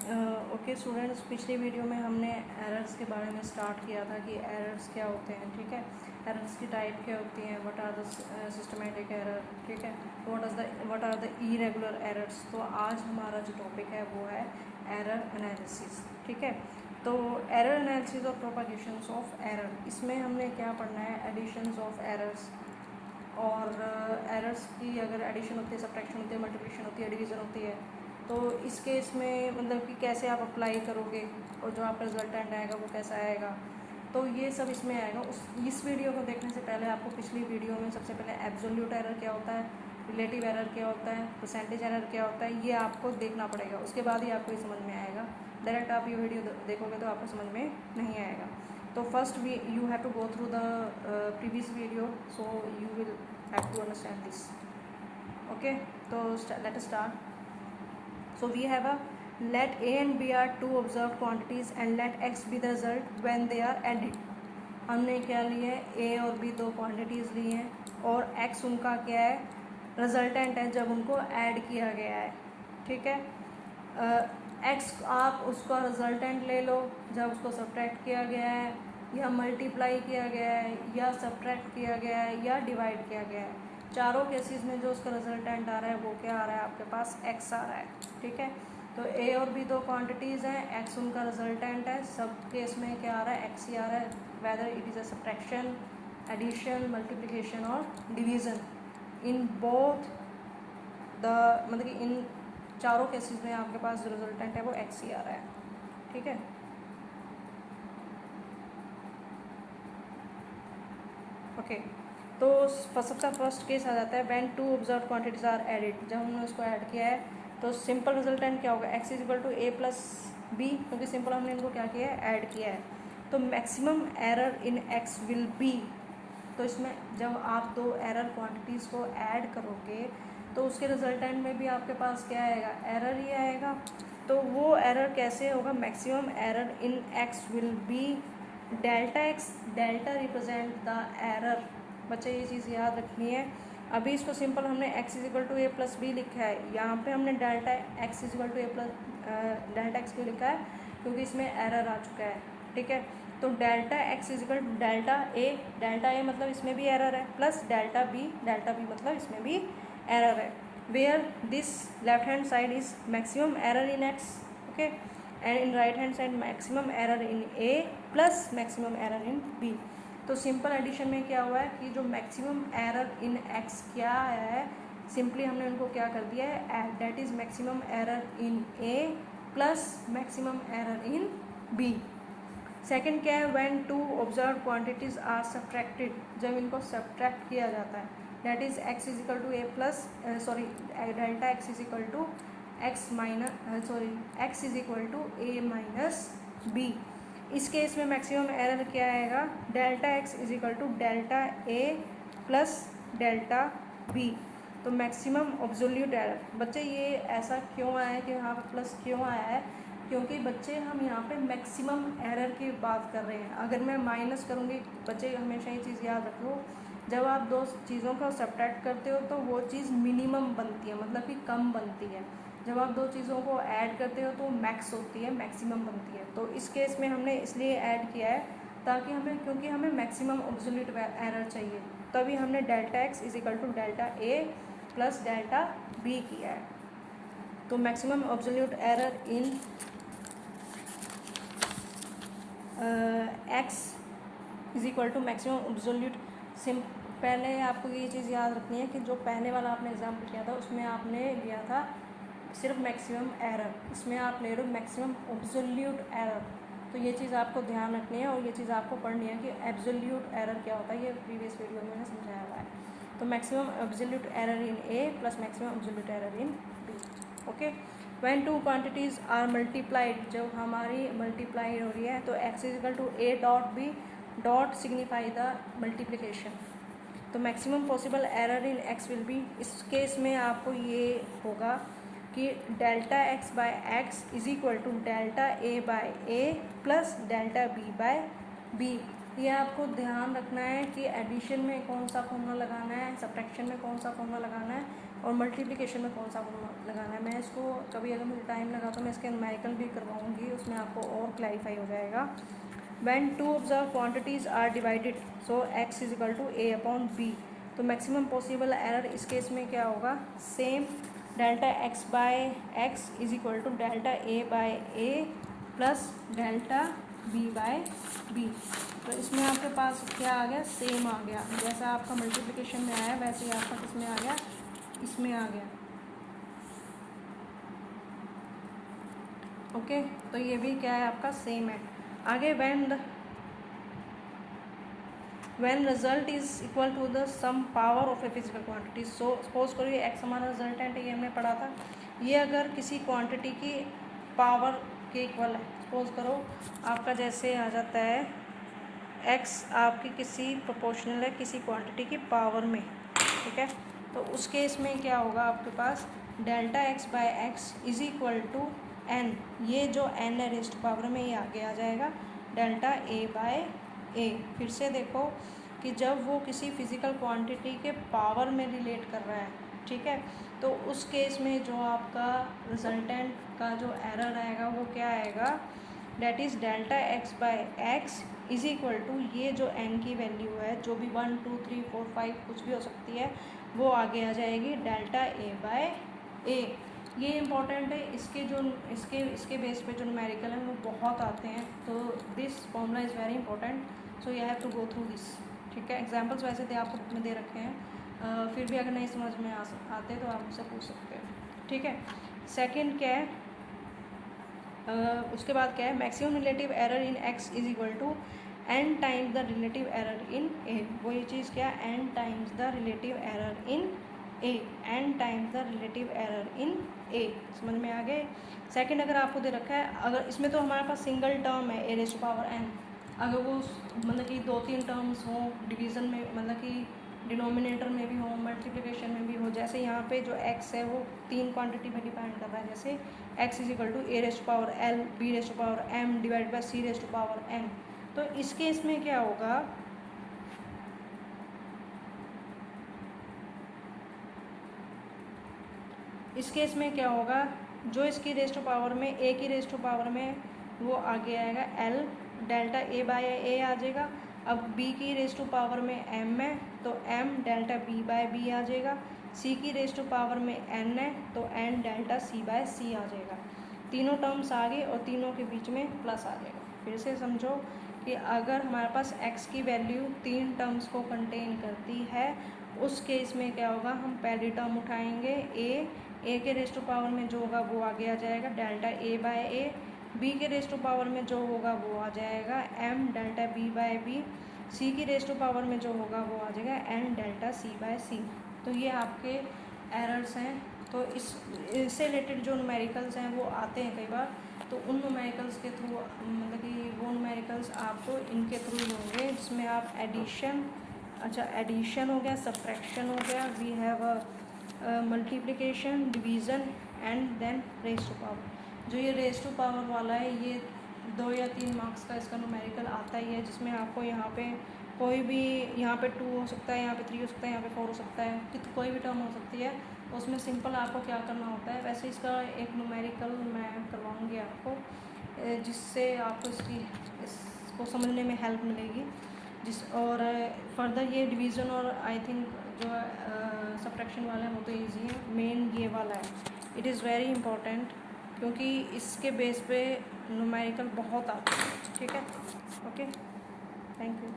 Okay students, पिछली video में हमने एरर्स के बारे में स्टार्ट किया था कि एरर्स क्या होते हैं। ठीक है, एरर्स की टाइप क्या होती हैं, what are the systematic error, ठीक है, what are the irregular errors. तो आज हमारा जो टॉपिक है वो है एरर एनालिसिस। ठीक है, तो एरर एनालिसिस और प्रोपागेशंस ऑफ एरर, इसमें हमने क्या पढ़ना है, एडिशंस ऑफ एरर्स और एरर्स की अगर एडिशन होती है, सब्ट्रैक्शन होती है, मल्टीप्लिकेशन होती है, डिवीज़न होती है, तो इस केस में मतलब कि कैसे आप अप्लाई करोगे और जो आपका रिजल्टेंट आएगा वो कैसा आएगा, तो ये सब इसमें आएगा। इस वीडियो को देखने से पहले आपको पिछली वीडियो में सबसे पहले एब्सोल्यूट एरर क्या होता है, रिलेटिव एरर क्या होता है, परसेंटेज एरर क्या होता है, ये आपको देखना पड़ेगा। उसके बाद ही आपको ये समझ में आएगा। डायरेक्ट आप ये वीडियो देखोगे तो आपको समझ में नहीं आएगा। तो first you have to go through the previous video, so you will have to understand this. Okay, so let us start. So we have a let a and b are two observed quantities and let x be the result when they are added. हमने क्या लिए, a और b दो quantities ली हैं और x उनका क्या है, रिजल्टेंट है जब उनको ऐड किया गया है। ठीक है, x आप उसका रिजल्टेंट ले लो जब उसको सब्ट्रैक्ट किया गया है या मल्टीप्लाई किया गया है या सब्ट्रैक्ट किया गया है या डिवाइड किया गया है। चारों केसेस में जो उसका रिजल्टेंट आ रहा है वो क्या आ रहा है, आपके पास x आ रहा है। ठीक है, तो a और b दो क्वांटिटीज़ हैं, x उनका रिजल्टेंट है, सब केस में क्या आ रहा है, x ही आ रहा है, whether it is a subtraction, addition, multiplication और डिवीज़न। इन बोथ द मतलब कि इन चारों केसेस में आपके पास जो रिजल्टेंट है वो x ही आ रहा है। ठीक है, ओके, तो सबका फर्स्ट केस आ जाता है when two observe quantities are added. जब हमने उसको ऐड किया है तो सिंपल रिजल्टेंट क्या होगा, x is equal to a plus b, क्योंकि सिंपल हमने इनको क्या किया है, ऐड किया है। तो maximum error in x will be, तो इसमें जब आप दो एरर क्वांटिटीज़ को ऐड करोगे तो उसके रिजल्टेंट में भी आपके पास क्या आएगा, एरर ही आएगा। तो वो एरर कैसे होगा, maximum error in x will B delta x, delta represent the error. बच्चे ये चीज़ याद रखनी है। अभी इसको सिंपल हमने x is equal to a plus b लिखा है, यहाँ पे हमने delta x is equal to a plus delta x क्यों लिखा है, क्योंकि इसमें एरर आ चुका है। ठीक है, तो delta x is equal to delta a मतलब इसमें भी एरर है, प्लस डेल्टा बी मतलब इसमें भी एरर है। Where this left hand side is maximum error in x, okay, and in right hand side maximum error in a plus maximum error in b। तो simple addition में क्या हुआ है कि जो मैक्सिमम एरर इन x क्या है, simply हमने उनको क्या कर दिया है, that is maximum error in a plus maximum error in b। Second क्या है, when two observe quantities are subtracted, जब इनको सब्ट्रैक्ट किया जाता है, that is x is equal to a plus delta x is equal to x is equal to a minus b. इस case में maximum error क्या आएगा, delta x is equal to delta a plus delta b। तो maximum absolute error, बच्चे ये ऐसा क्यों आया है कि यहाँ पर प्लस क्यों आया है, क्योंकि बच्चे हम यहाँ पे मैक्सिमम एरर की बात कर रहे हैं। अगर मैं माइनस करूँगी, बच्चे हमेशा ये चीज़ याद रखो, जब आप दो चीज़ों का सब्ट्रैक्ट करते हो तो वो चीज़ मिनिमम बनती है, मतलब कि कम बनती है। जब आप दो चीज़ों को ऐड करते हो तो मैक्स होती है, मैक्सिमम बनती है। तो इस केस में हमने इसलिए ऐड किया है ताकि हमें, क्योंकि हमें मैक्सिमम ऑब्सोल्यूट एरर चाहिए, तभी हमने delta x is equal to delta a plus delta b किया है। तो maximum absolute error in x is equal to maximum absolute पहले आपको ये चीज़ याद रखनी है कि जो पहले वाला आपने एग्जाम्पल किया था उसमें आपने लिया था सिर्फ मैक्सिमम एरर, इसमें आप ले रहे हो मैक्सिमम ऑब्सोल्यूट एरर। तो ये चीज़ आपको ध्यान रखनी है और ये चीज़ आपको पढ़नी है कि एब्सोल्यूट एरर क्या होता है, ये प्रीवियस वीडियो में मैंने समझाया हुआ है। तो maximum absolute error in a plus maximum absolute error in b। Okay, when two quantities are multiplied, जब हमारी मल्टीप्लाइड हो रही है तो x is equal to a dot b dot signify the multiplication. तो maximum possible error in x will be, इस case में आपको ये होगा कि डेल्टा x by x is equal to delta a by a plus delta b by B. ये आपको ध्यान रखना है कि एडिशन में कौन सा फॉर्मूला लगाना है, सब्ट्रैक्शन में कौन सा फॉर्मूला लगाना है और मल्टीप्लिकेशन में कौन सा फॉर्मूला लगाना है। मैं इसको कभी अगर मुझे टाइम लगा तो मैं इसके न्यूमेरिकल भी करवाऊंगी, उसमें आपको और क्लैरिफाई हो जाएगा। When two of the quantities are divided, so x is equal to a upon b, तो मैक्सिमम पॉसिबल एरर इस केस में क्या होगा, same delta x by x is equal to delta a by a plus delta b by b। तो इसमें आपके पास क्या आ गया, सेम आ गया, जैसा आपका मल्टीप्लिकेशन में आया वैसे ही आपका किसमें आ गया, इसमें आ गया। ओके तो ये भी क्या है आपका सेम है। आगे when result is equal to the sum power of a physical quantity, so suppose करो ये x हमारा रिजल्टेंट है, ये हमने पढ़ा था, ये अगर किसी क्वांटिटी की पावर के इक्वल है, सपोज करो आपका जैसे आ जाता है x आपकी किसी प्रोपोर्शनल है किसी क्वांटिटी की पावर में, ठीक है, तो उस केस में क्या होगा आपके पास delta x by x is equal to n, ये जो n है रेस्ट पावर में ये आगे आ जाएगा डेल्टा a बाय a। फिर से देखो कि जब वो किसी फिजिकल क्वांटिटी के पावर में रिलेट कर रहा है, ठीक है, तो उस केस में जो आपका रिजल्टेंट का जो एरर आएगा वो क्या आएगा, that is delta x by x is equal to ये जो n की वैल्यू है जो भी 1 2 3 4 5 कुछ भी हो सकती है वो आगे आ जाएगी डेल्टा a बाय a। ये इम्पॉर्टेंट है, इसके बेस पे जो न्यूमेरिकल है वो बहुत आते हैं, तो this formula is very important, so you have to go through this, ठीक है। एग्जांपल्स वैसे थे आपको बुक में दे रखे हैं, फिर भी अगर नहीं समझ में आते तो आप मुझसे पूछ सकते हैं, ठीक है। सेकंड क्या है, उसके बाद क्या है, maximum relative error in x is equal to n times the relative error in a। वो ये चीज़ क्या है, n times the relative error in a, n times the relative error in a, समझ में आ गए। सेकंड अगर आपको दे रखा है, अगर इसमें तो हमारे पास सिंगल टर्म है a raise to power n, अगर वो मतलब कि 2-3 टर्म्स हों डिवीज़न में, मतलब कि डिनोमिनेटर में भी हो मल्टीप्लिकेशन में भी हो, जैसे यहाँ पे जो x है वो 3 क्वांटिटी में डिपेंड कर रहा है, जैसे x is equal to a raise to power l b raise to power m divide by c raise to power n। तो इस केस में क्या होगा, इस केस में क्या होगा, जो इसकी रेज़ टू पावर में a की रेज़ टू पावर में वो आगे आएगा l delta a by a आ जाएगा। अब b की रेज़ टू पावर में m है तो m delta b by b आ जाएगा। c की रेज़ टू पावर में n है तो n delta c by c आ जाएगा। तीनों टर्म्स आ गए और तीनों के बीच में प्लस आ जाएगा। फिर से समझो कि अगर हमारे पास x की वैल्यू 3 टर्म्स को कंटेन करती है, उस केस में क्या होगा, हम पहली टर्म उठाएंगे a के रेज़ टू पावर में जो होगा वो आगे आ जाएगा delta a by a, b के रेज़ टू पावर में जो होगा वो आ जाएगा m delta b by b, c की रेज़ टू पावर में जो होगा वो आ जाएगा n delta c by c। तो ये आपके एरर्स हैं। तो इससे रिलेटेड जो न्यूमेरिकल्स हैं वो आते हैं कई बार, तो उन न्यूमेरिकल्स के थ्रू मतलब कि वो न्यूमेरिकल्स आपको इनके थ्रू ही होंगे जिसमें आप एडिशन, अच्छा एडिशन हो गया, सब्ट्रैक्शन हो गया, we have multiplication, division and then raise to power. जो ये रेज़ टू पावर वाला है ये 2 या 3 मार्क्स का इसका न्यूमेरिकल आता ही है, जिसमें आपको यहाँ पे कोई भी, यहाँ पे 2 हो सकता है, यहाँ पे 3 हो सकता है, यहाँ पे 4 हो सकता है, कोई भी टर्म हो सकती है, उसमें सिंपल आपको क्या करना होता है। वैसे इसका एक न्यूमेरिकल मैं करवाऊँगी आपको, जिससे आपको इसको समझने में हेल्प मिलेगी। और फर्दर ये डिवीज़न और आई थिंक जो सब्ट्रैक्शन वाला है वो तो ईजी है, मेन ये वाला है, इट इज़ वेरी इंपॉर्टेंट, क्योंकि इसके बेस पे न्यूमेरिकल बहुत आते हैं, ठीक है। Okay, thank you.